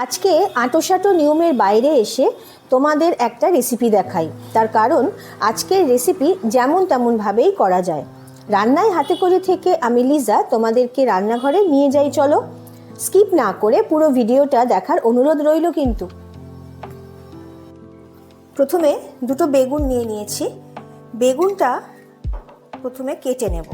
আজকে আঁটোসাঁটো নিয়মের বাইরে এসে তোমাদের একটা রেসিপি দেখাই। তার কারণ আজকের রেসিপি যেমন তেমনভাবেই করা যায়। রান্নায় হাতে করে থেকে আমি লিজা তোমাদেরকে রান্নাঘরে নিয়ে যাই, চলো। স্কিপ না করে পুরো ভিডিওটা দেখার অনুরোধ রইল কিন্তু। প্রথমে দুটো বেগুন নিয়ে নিয়েছি। বেগুনটা প্রথমে কেটে নেব,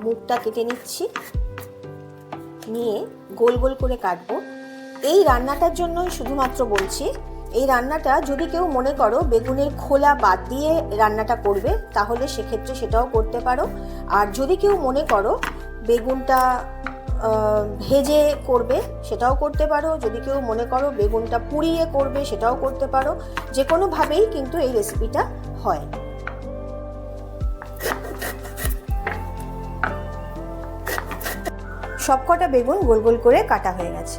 মুখটা কেটে নিচ্ছি, নিয়ে গোল গোল করে কাটবো। এই রান্নাটার জন্যই শুধুমাত্র বলছি, এই রান্নাটা যদি কেউ মনে করো বেগুনের খোলা বাদ দিয়ে রান্নাটা করবে তাহলে সেক্ষেত্রে সেটাও করতে পারো। আর যদি কেউ মনে করো বেগুনটা ভেজে করবে সেটাও করতে পারো। যদি কেউ মনে করো বেগুনটা পুড়িয়ে করবে সেটাও করতে পারো। যে কোনোভাবেই কিন্তু এই রেসিপিটা হয়। সবকটা বেগুন গোল গোল করে কাটা হয়ে গেছে।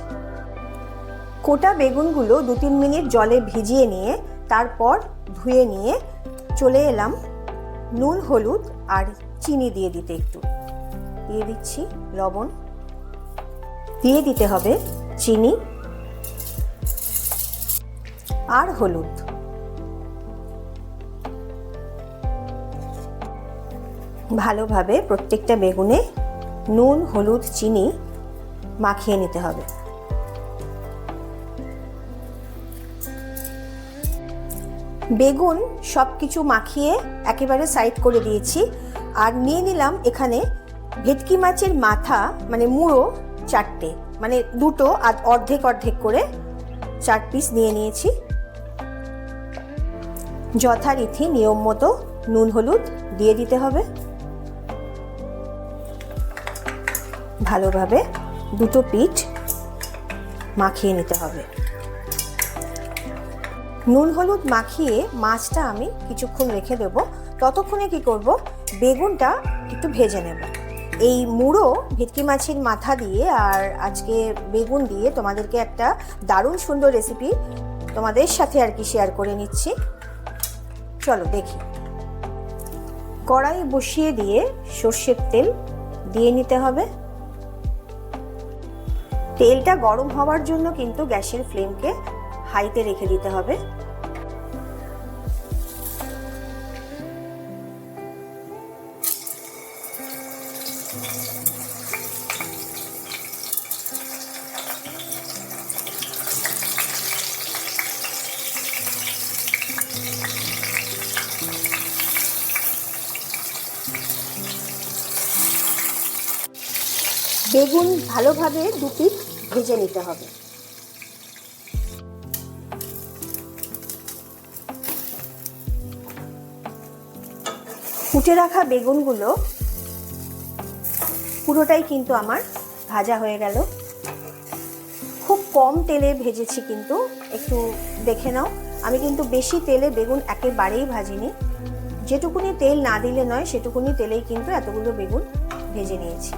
কোটা বেগুনগুলো 2-3 মিনিট জলে ভিজিয়ে নিয়ে তারপর ধুয়ে নিয়ে চলে এলাম নুন, হলুদ আর চিনি দিয়ে দিতে। একটু দিয়ে দিচ্ছি লবণ, দিয়ে দিতে হবে চিনি আর হলুদ। ভালোভাবে প্রত্যেকটা বেগুনে নুন, হলুদ, চিনি মাখিয়ে নিতে হবে। বেগুন সব কিছু মাখিয়ে একেবারে সাইড করে দিয়েছি। আর নিয়ে নিলাম এখানে ভেটকি মাছের মাথা, মানে মুড়ো 4টে, মানে দুটো আর অর্ধেক অর্ধেক করে 4 পিস নিয়ে নিয়েছি। যথারীতি নিয়ম মতো নুন, হলুদ দিয়ে দিতে হবে। ভালোভাবে দুটো পিঠ মাখিয়ে নিতে হবে। নুন হলুদ মাখিয়ে মাছটা আমি কিছুক্ষণ রেখে দেবো। ততক্ষণে কি করব, বেগুনটা একটু ভেজে নেব। এই মুড়ো ভেটকি মাছের মাথা দিয়ে আর আজকে বেগুন দিয়ে তোমাদেরকে একটা দারুণ সুন্দর রেসিপি তোমাদের সাথে আর কি শেয়ার করে নিচ্ছি। চলো দেখি। কড়াই বসিয়ে দিয়ে সর্ষের তেল দিয়ে নিতে হবে। তেলটা গরম হওয়ার জন্য কিন্তু গ্যাসের ফ্লেমকে হাইতে রেখে দিতে হবে। বেগুন ভালোভাবে 2 পিঠ ভেজে নিতে হবে। ফুটে রাখা বেগুনগুলো পুরোটাই কিন্তু আমার ভাজা হয়ে গেল। খুব কম তেলে ভেজেছি, কিন্তু একটু দেখে নাও। আমি কিন্তু বেশি তেলে বেগুন একেবারেই ভাজিনি। যেটুকুনি তেল না দিলে নয় সেটুকুনি তেলেই কিন্তু এতগুলো বেগুন ভেজে নিয়েছি।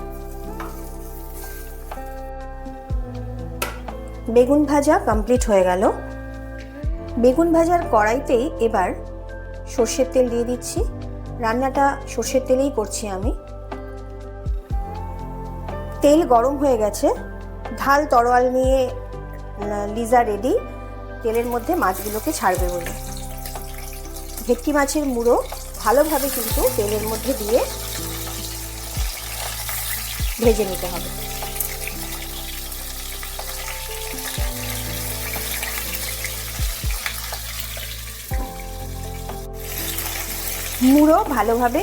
বেগুন ভাজা কমপ্লিট হয়ে গেল। বেগুন ভাজার কড়াইতেই এবার সর্ষের তেল দিয়ে দিচ্ছি। রান্নাটা সর্ষের তেলেই করছি আমি। তেল গরম হয়ে গেছে। ঢাল তরোয়াল নিয়ে লিজা রেডি তেলের মধ্যে মাছগুলোকে ছাড়বে বলে। ভেটকি মাছের মুড়ো ভালোভাবে কিন্তু তেলের মধ্যে দিয়ে ভেজে নিতে হবে। মুড়ো ভালোভাবে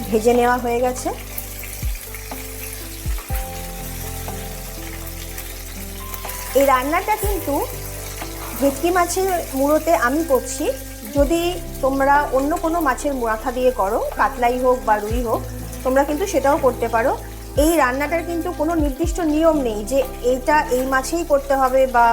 ভেজে নেওয়া হয়ে গেছে। এই রান্নাটা কিন্তু ভেটকি মাছের মুড়োতে আমি করছি। যদি তোমরা অন্য কোনো মাছের মাথা দিয়ে করো, কাতলাই হোক বা রুই হোক, তোমরা কিন্তু সেটাও করতে পারো। এই রান্নাটার কিন্তু কোনো নির্দিষ্ট নিয়ম নেই যে এইটা এই মাছেই করতে হবে বা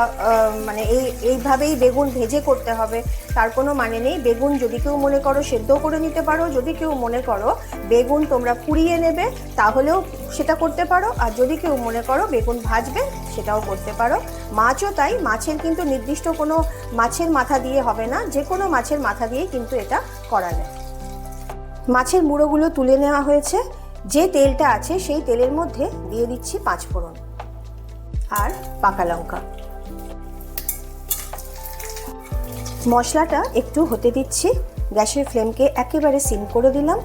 মানে এইভাবেই বেগুন ভেজে করতে হবে, তার কোনো মানে নেই। বেগুন যদি কেউ মনে করো সেদ্ধ করে নিতে পারো, যদি কেউ মনে করো বেগুন তোমরা পুড়িয়ে নেবে তাহলেও সেটা করতে পারো, আর যদি কেউ মনে করো বেগুন ভাজবে সেটাও করতে পারো। মাছও তাই, মাছের কিন্তু নির্দিষ্ট কোনো মাছের মাথা দিয়ে হবে না, যে কোনো মাছের মাথা দিয়েই কিন্তু এটা করা যায়। মাছের মুড়োগুলো তুলে নেওয়া হয়েছে। যে তেলটা আছে সেই তেলের মধ্যে দিয়ে দিচ্ছি 5 ফোড়ন। 1 টেবিল চামচ কালো জিরে, 1 টেবিল চামচ ধনে, 1 টেবিল চামচ কাঁচা লঙ্কা, 1 টেবিল চামচ আদা রসুন বাটা, 1 টেবিল চামচ আর পাকা লঙ্কা। মশলাটা একটু হতে দিচ্ছি, গ্যাসের ফ্লেমকে একেবারে সিম করে দিলাম।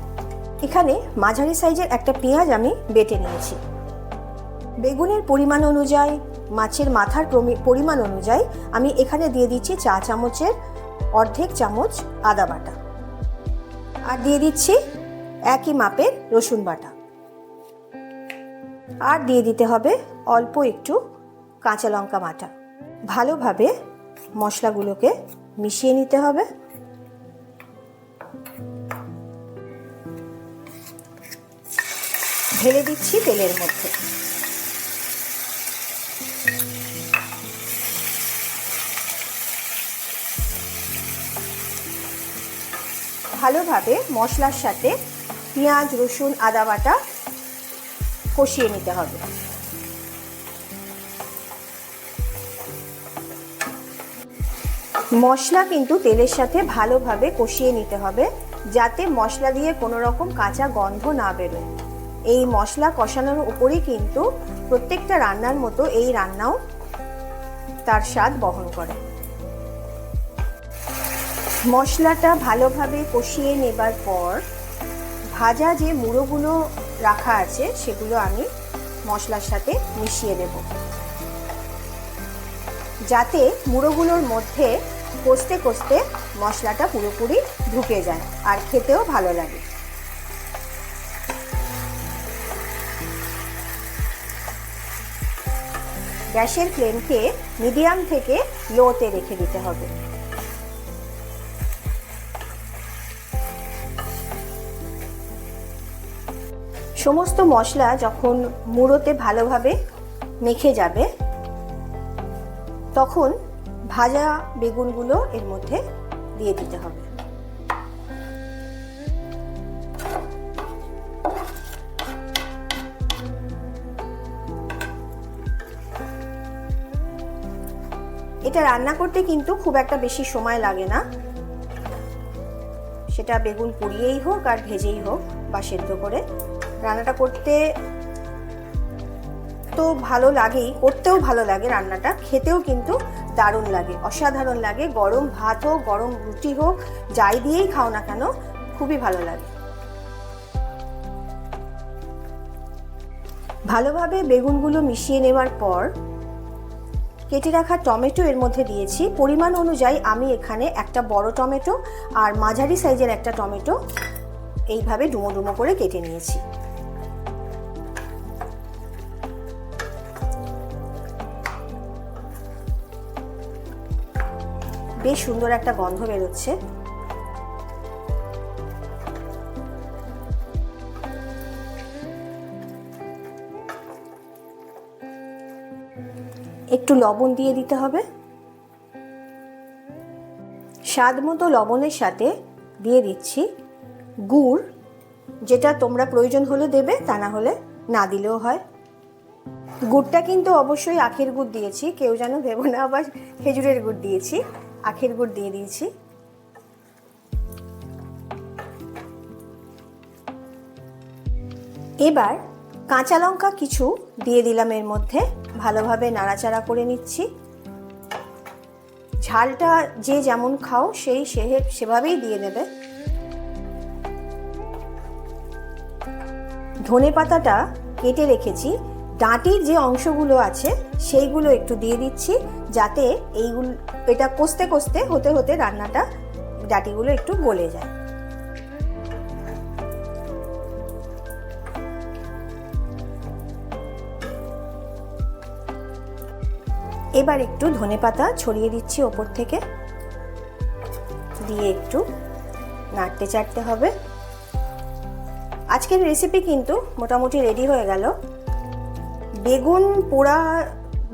এখানে মাঝারি সাইজের একটা পেঁয়াজ আমি বেটে নিয়েছি। বেগুনের পরিমাণ অনুযায়ী, মাছের মাথার পরিমাণ অনুযায়ী আমি এখানে দিয়ে দিচ্ছি চা চামচের অর্ধেক চামচ আদা বাটা, আর দিয়ে দিচ্ছি একই মাপের রসুন বাটা, আর দিয়ে দিতে হবে অল্প একটু কাঁচা লঙ্কা বাটা। ভালোভাবে মশলাগুলোকে মিশিয়ে নিতে হবে। ঢেলে দিচ্ছি তেলের মধ্যে। ভালোভাবে মশলার সাথে পেঁয়াজ, রসুন, আদা বাটা কষিয়ে নিতে হবে। মশলা কিন্তু তেলের সাথে ভালোভাবে কষিয়ে নিতে হবে, যাতে মশলা দিয়ে কোনো রকম কাঁচা গন্ধ না বেরোয়। এই মশলা কষানোর উপরই কিন্তু প্রত্যেকটা রান্নার মতো এই রান্নাও তার স্বাদ বহন করে। মশলাটা ভালোভাবে কষিয়ে নেবার পর ভাজা যে মুড়োগুলো রাখা আছে সেগুলো আমি মশলার সাথে মিশিয়ে দেব, যাতে মুড়োগুলোর মধ্যে কষতে কষতে মশলাটা পুরোপুরি ঢুকে যায় আর খেতেও ভালো লাগে। গ্যাসের ফ্লেমকে মিডিয়াম থেকে লোতে রেখে দিতে হবে। সমস্ত মশলা যখন মুড়োতে ভালোভাবে মেখে যাবে, তখন ভাজা বেগুনগুলো এর মধ্যে দিয়ে দিতে হবে। এটা রান্না করতে কিন্তু খুব একটা বেশি সময় লাগে না, সেটা বেগুন পুড়িয়েই হোক আর ভেজেই হোক বা সেদ্ধ করে। রান্নাটা করতে তো ভালো লাগেই, করতেও ভালো লাগে, রান্নাটা খেতেও কিন্তু দারুণ লাগে, অসাধারণ লাগে। গরম ভাত হোক, গরম রুটি হোক, যাই দিয়েই খাও না কেন খুবই ভালো লাগে। ভালোভাবে বেগুনগুলো মিশিয়ে নেওয়ার পর কেটে রাখা টমেটো এর মধ্যে দিয়েছি। পরিমাণ অনুযায়ী আমি এখানে একটা বড় টমেটো আর মাঝারি সাইজের একটা টমেটো এইভাবে ডুমো ডুমো করে কেটে নিয়েছি। বেশ সুন্দর একটা গন্ধ বেরোচ্ছে। একটু লবণ দিয়ে দিতে হবে। স্বাদ মতো লবণের সাথে দিয়ে দিচ্ছি গুড়, যেটা তোমরা প্রয়োজন হলে দেবে, তা না হলে না দিলেও হয়। গুড়টা কিন্তু অবশ্যই আখের গুড় দিয়েছি, কেউ যেন ভেবো না আবার খেজুরের গুড় দিয়েছি। আখের গুড় দিয়ে দিয়েছি। এবার কাঁচা লঙ্কা কিছু দিয়ে দিলাম এর মধ্যে, ভালোভাবে নাড়াচাড়া করে নিচ্ছি। ঝালটা যে যেমন খাও সেভাবেই দিয়ে দেবে। ধনেপাতাটা কেটে রেখেছি, ডাঁটির যে অংশগুলো আছে সেইগুলো একটু দিয়ে দিচ্ছি, যাতে এটা কষতে কষতে হতে হতে রান্নাটা ডাঁটিগুলো একটু গলে যায়। এবার একটু ধনেপাতা ছড়িয়ে দিচ্ছি ওপর থেকে, দিয়ে একটু নাড়তে চাড়তে হবে। আজকের রেসিপি কিন্তু মোটামুটি রেডি হয়ে গেল। বেগুন পোড়া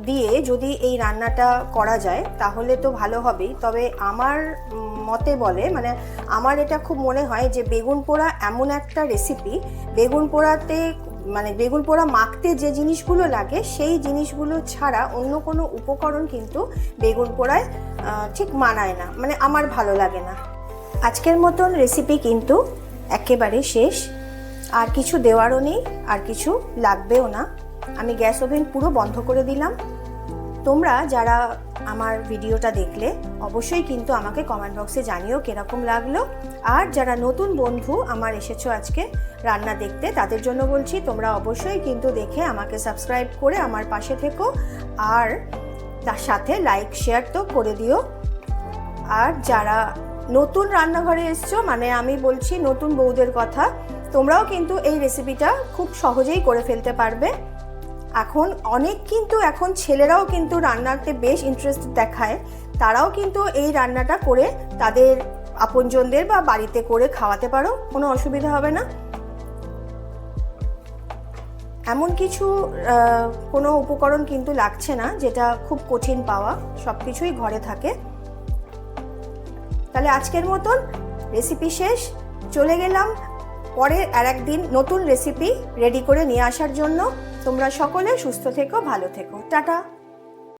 দিয়ে যদি এই রান্নাটা করা যায় তাহলে তো ভালো হবেই, তবে আমার মতে বলে, মানে আমার এটা খুব মনে হয় যে বেগুন পোড়া এমন একটা রেসিপি, বেগুন পোড়াতে মানে বেগুন পোড়া মাখতে যে জিনিসগুলো লাগে সেই জিনিসগুলো ছাড়া অন্য কোনো উপকরণ কিন্তু বেগুন পোড়ায় ঠিক মানায় না, মানে আমার ভালো লাগে না। আজকের মতন রেসিপি কিন্তু একেবারে শেষ, আর কিছু দেওয়ারও নেই, আর কিছু লাগবেও না। আমি গ্যাস ওভেন পুরো বন্ধ করে দিলাম। তোমরা যারা আমার ভিডিওটা দেখলে অবশ্যই কিন্তু আমাকে কমেন্ট বক্সে জানিও কিরকম লাগলো। আর যারা নতুন বন্ধু আমার এসেছো আজকে রান্না দেখতে, তাদের জন্য বলছি তোমরা অবশ্যই কিন্তু দেখে আমাকে সাবস্ক্রাইব করে আমার পাশে থেকো, আর তার সাথে লাইক শেয়ার তো করে দিও। আর যারা নতুন রান্নাঘরে এসছো, মানে আমি বলছি নতুন বউদের কথা, তোমরাও কিন্তু এই রেসিপিটা খুব সহজেই করে ফেলতে পারবে। এখন ছেলেরাও কিন্তু রান্নাতে বেশ ইন্টারেস্ট দেখায়, তারাও কিন্তু এই রান্নাটা করে তাদের আপনজনদের বা বাড়িতে করে খাওয়াতে পারো, কোনো অসুবিধা হবে না। এমন কোনো উপকরণ কিন্তু লাগছে না যেটা খুব কঠিন পাওয়া, সব কিছুই ঘরে থাকে। তাহলে আজকের মতন রেসিপি শেষ, চলে গেলাম পরে আরেকদিন নতুন রেসিপি রেডি করে নিয়ে আসার জন্য। তোমরা সকলে সুস্থ থেকো, ভালো থেকো, টাটা।